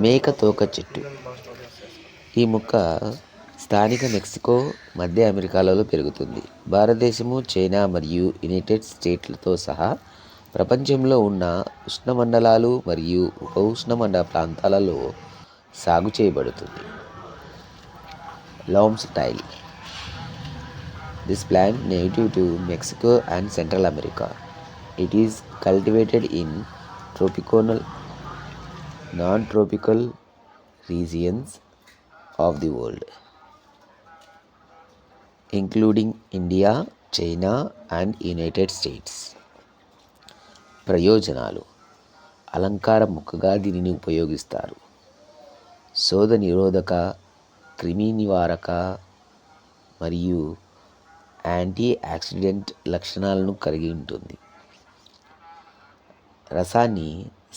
మేక తోక చెట్టు. ఈ మొక్క స్థానిక మెక్సికో, మధ్య అమెరికాలలో పెరుగుతుంది. భారతదేశము, చైనా మరియు యునైటెడ్ స్టేట్లతో సహా ప్రపంచంలో ఉన్న ఉష్ణమండలాలు మరియు ఉపఉష్ణమండల ప్రాంతాలలో సాగు చేయబడుతుంది. Lam style. This plant native to Mexico and Central America. It is cultivated in tropical, non-tropical regions of the world, including India, China and United States. ప్రయోజనాలు. అలంకార మొక్కగా దీనిని ఉపయోగిస్తారు. శోథ నిరోధక, క్రిమి నివారక మరియు యాంటీ ఆక్సిడెంట్ లక్షణాలను కలిగి ఉంటుంది. రసాన్ని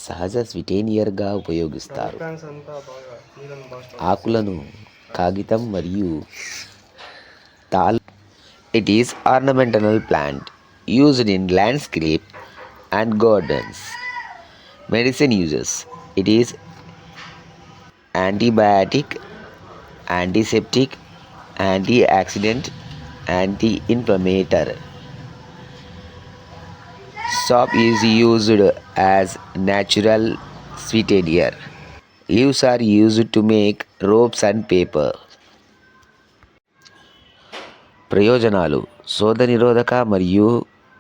సహజ స్వీటెనియర్గా ఉపయోగిస్తారు. ఆకులను కాగితం మరియు తాల్. It is ornamental plant used in landscape and gardens. Medicine uses. It is antibiotic, antiseptic, antioxidant, anti-inflammatory. Sap is used as natural sweetener. Leaves are used to make ropes and paper. ప్రయోజనాలు. శోథ నిరోధక మరియు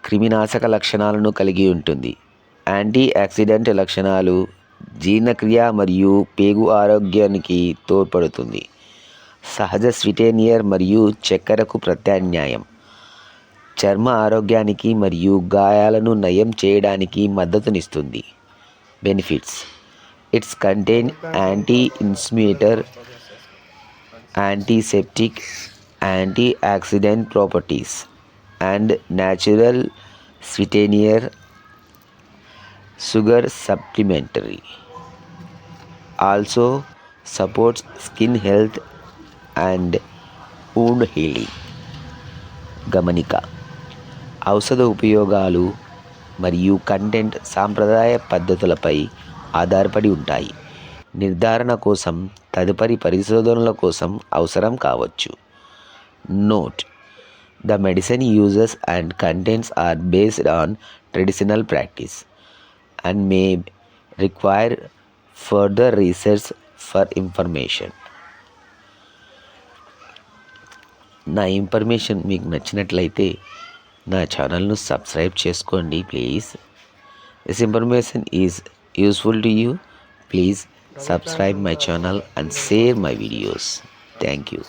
క్రిమినాశక లక్షణాలను కలిగి ఉంటుంది. Anti oxidant లక్షణాలు, జీర్ణక్రియ మరియు పేగు ఆరోగ్యానికి తోడ్పడుతుంది. సహజ స్వీటెనియర్ మరియు చక్కెరకు ప్రత్యామ్నాయం. చర్మ ఆరోగ్యానికి మరియు గాయాలను నయం చేయడానికి మద్దతునిస్తుంది. Benefits. It's contain anti inflammatory, antiseptic, antioxidant properties and natural sweetener, sugar supplementary. Also supports skin health and wound healing. గమనిక. ఔషధ ఉపయోగాలు మరియు కంటెంట్ సాంప్రదాయ పద్ధతులపై ఆధారపడి ఉంటాయి. నిర్ధారణ కోసం తదుపరి పరిశోధనల కోసం అవసరం కావచ్చు. Note: The medicine uses and contents are based on traditional practice and may require further research for information. నా ఇన్ఫర్మేషన్ మీకు నచ్చినట్లయితే నా ఛానల్ను సబ్స్క్రైబ్ చేసుకోండి please. This information is useful to you. Please subscribe my channel and share my videos. Thank you.